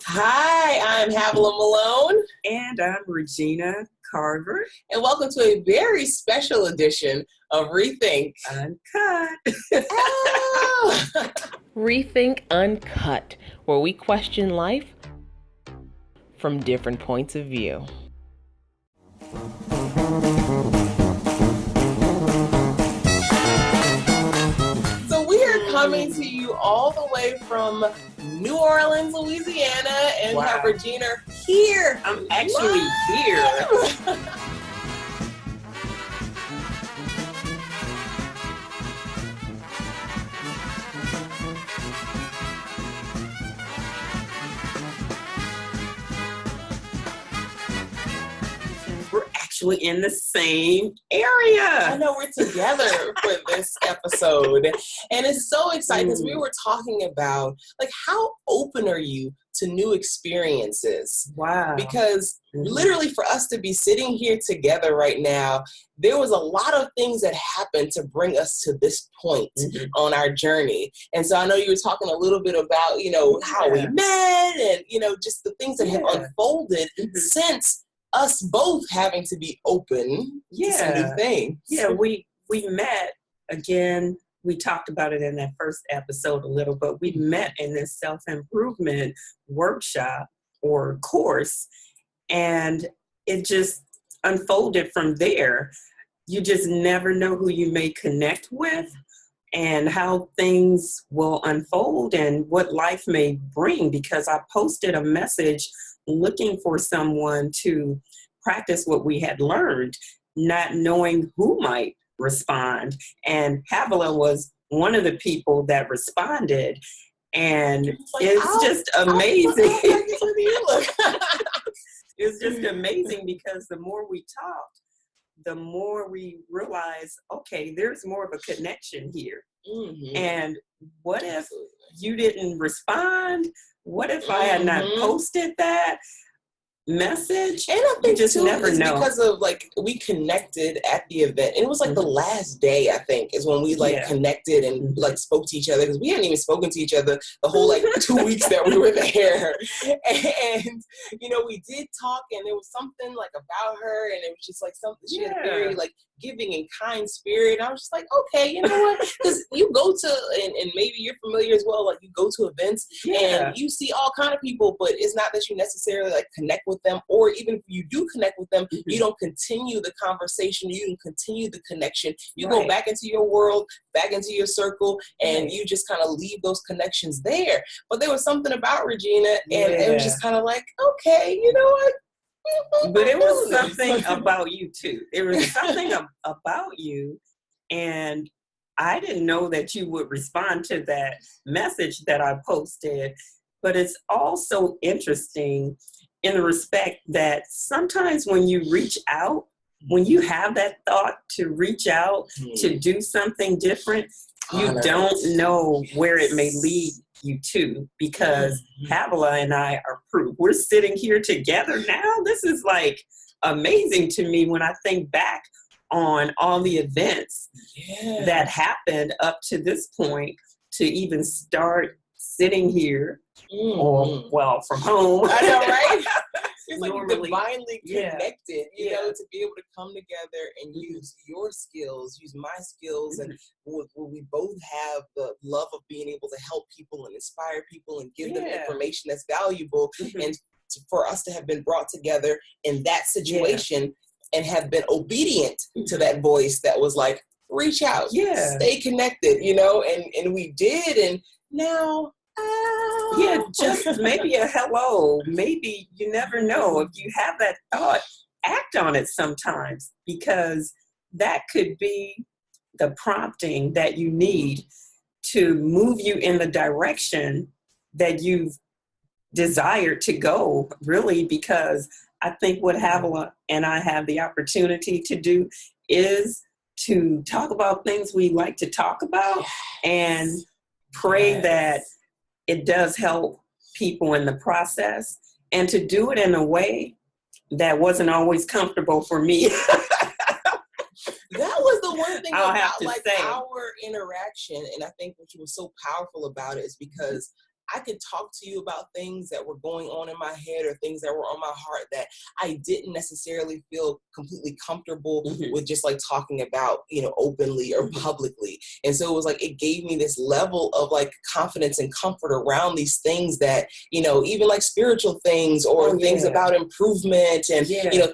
Hi, I'm Havilah Malone. And I'm Regina Carver. And welcome to a very special edition of Rethink Uncut. Rethink Uncut, where we question life from different points of view. So we are coming to you all the way from New Orleans, Louisiana, and have Regina here. I'm actually here. We're actually in the same area. I know we're together for this episode. And it's so exciting because we were talking about, like, how open are you to new experiences? Wow. Because literally for us to be sitting here together right now, there was a lot of things that happened to bring us to this point on our journey. And so I know you were talking a little bit about, how we met and, just the things that have unfolded since us both having to be open to some new things. Yeah, we met again. We talked about it in that first episode a little, but we met in this self-improvement workshop or course, and it just unfolded from there. You just never know who you may connect with and how things will unfold and what life may bring, because I posted a message looking for someone to practice what we had learned, not knowing who might respond. And Havilah was one of the people that responded. And it's just amazing. It's just amazing because the more we talked, the more we realize, okay, there's more of a connection here. And what if you didn't respond? What if I had not posted that message? And I think you just never know, because of we connected at the event. And it was the last day, I think, is when we connected and spoke to each other, because we hadn't even spoken to each other the whole 2 weeks that we were there. And we did talk, and there was something about her, and it was just something she had a very giving and kind spirit. And I was just okay, you know what? Because you go to, and maybe you're familiar as well, you go to events and you see all kind of people, but it's not that you necessarily connect with them, or even if you do connect with them, you don't continue the conversation, you don't continue the connection. You go back into your world, back into your circle, and you just kind of leave those connections there. But there was something about Regina, and it was just kind of okay, you know what? But it was something about you too. There was something about you, and I didn't know that you would respond to that message that I posted. But it's also interesting in the respect that sometimes when you reach out, when you have that thought to reach out to do something different, you don't know where it may lead you to, because Havilah and I are proof. We're sitting here together now. This is amazing to me when I think back on all the events that happened up to this point to even start sitting here or from home. I know, right? It's normally, divinely connected, to be able to come together and use your skills, use my skills, and we both have the love of being able to help people and inspire people and give them information that's valuable. And for us to have been brought together in that situation and have been obedient to that voice that was reach out, stay connected, and we did, and now just maybe a hello. Maybe you never know. If you have that thought, act on it sometimes, because that could be the prompting that you need to move you in the direction that you've desired to go, really, because I think what Havilah and I have the opportunity to do is to talk about things we like to talk about and pray that it does help people in the process, and to do it in a way that wasn't always comfortable for me. That was the one thing I'll about have to say. our interaction, and I think what was so powerful about it is because I could talk to you about things that were going on in my head or things that were on my heart that I didn't necessarily feel completely comfortable with just like talking about, openly or publicly. And so it was like, it gave me this level of like confidence and comfort around these things that, even like spiritual things or things about improvement and,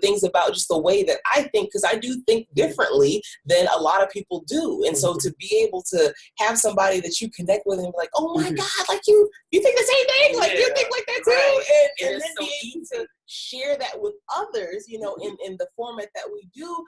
things about just the way that I think, because I do think differently than a lot of people do. And so to be able to have somebody that you connect with and be like, oh my God, like you think the same thing, like you think like that too. Right. And then so be able to share that with others, in the format that we do.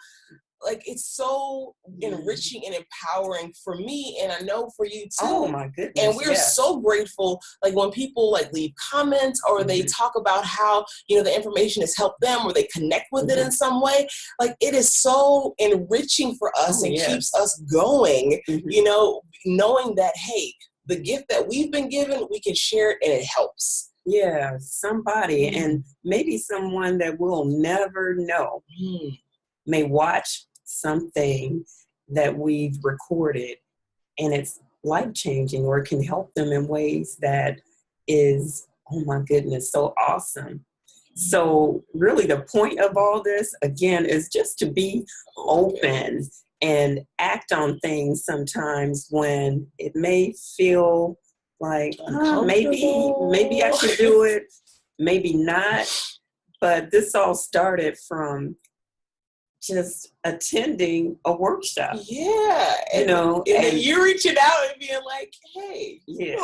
Like, it's so enriching and empowering for me, and I know for you too. Oh my goodness! And we're so grateful. Like when people like leave comments or they talk about how the information has helped them or they connect with it in some way. Like, it is so enriching for us and keeps us going. Knowing that, hey, the gift that we've been given, we can share it and it helps. Yeah, somebody, and maybe someone that we'll never know may watch something that we've recorded and it's life-changing, or it can help them in ways that is, oh my goodness, so awesome. So really the point of all this, again, is just to be open and act on things sometimes when it may feel like, maybe I should do it, maybe not. But this all started from just attending a workshop. Yeah. And then you reaching out and being like, hey. Yeah.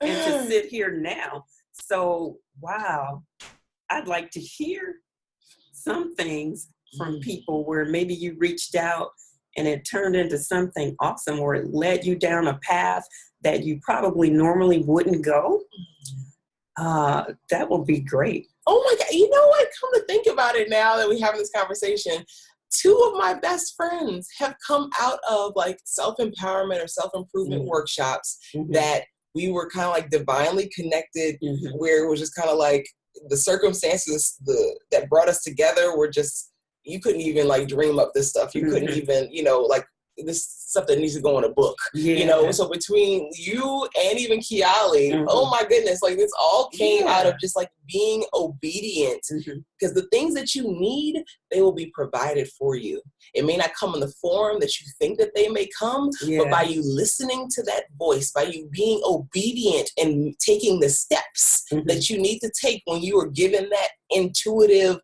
And to sit here now. So, wow. I'd like to hear some things from people where maybe you reached out and it turned into something awesome, or it led you down a path that you probably normally wouldn't go. That would be great. Oh my God, you know what? Come to think about it now that we're having this conversation, 2 of my best friends have come out of like self-empowerment or self-improvement workshops that we were kind of like divinely connected, where it was just kind of like the circumstances that brought us together were just, you couldn't even like dream up this stuff. You couldn't even, like this stuff that needs to go in a book, so between you and even Kiali, oh my goodness, like this all came out of just like being obedient, because the things that you need, they will be provided for you. It may not come in the form that you think that they may come, but by you listening to that voice, by you being obedient and taking the steps that you need to take when you are given that intuitive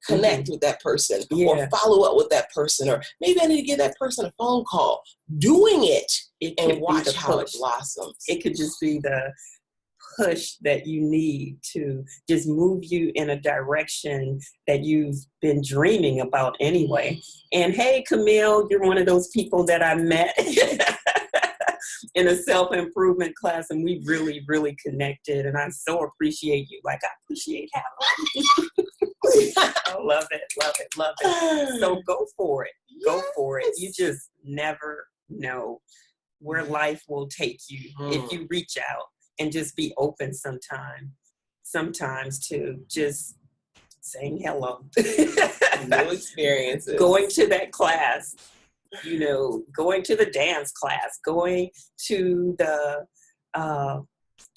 connect with that person or follow up with that person, or maybe I need to give that person a phone call. Doing it and watch how it blossoms. It could just be the push that you need to just move you in a direction that you've been dreaming about anyway. And hey, Camille, you're one of those people that I met in a self-improvement class, and we really, really connected. And I so appreciate you. Like, I appreciate Havilah. I love it. So go for it. Go for it. You just never know where life will take you if you reach out and just be open sometimes to just saying hello. New experiences. Going to that class, going to the dance class, going to the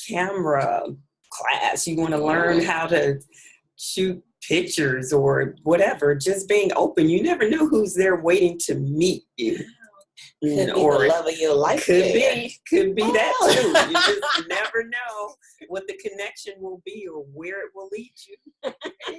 camera class. You want to learn how to shoot pictures or whatever, just being open. You never know who's there waiting to meet you. Could be the love of your life. Could be that too. You just never know what the connection will be or where it will lead you. Amen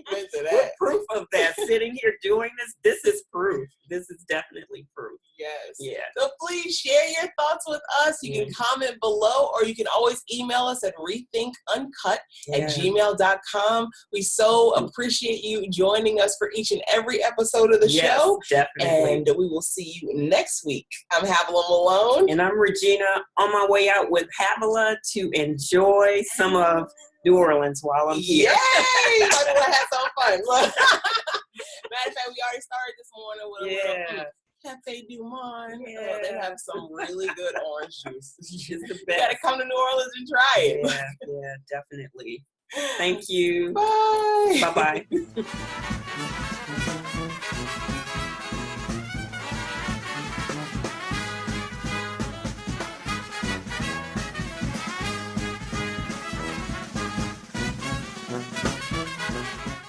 to that. We're proof of that. Sitting here doing this is proof. This is definitely proof. Yes. Yeah. So please share your thoughts with us. You can comment below, or you can always email us at rethinkuncut@gmail.com. We so appreciate you joining us for each and every episode of the show. Definitely. And we will see you next week. I'm Havilah Malone. And I'm Regina, on my way out with Havilah to enjoy some of New Orleans while I'm here. Yay! I'm going to have some fun. Matter of fact, we already started this morning with a little Cafe Du Monde. Yeah. They have some really good orange juice. It's the best. You got to come to New Orleans and try it. Yeah, definitely. Thank you. Bye. Bye-bye. Uncut.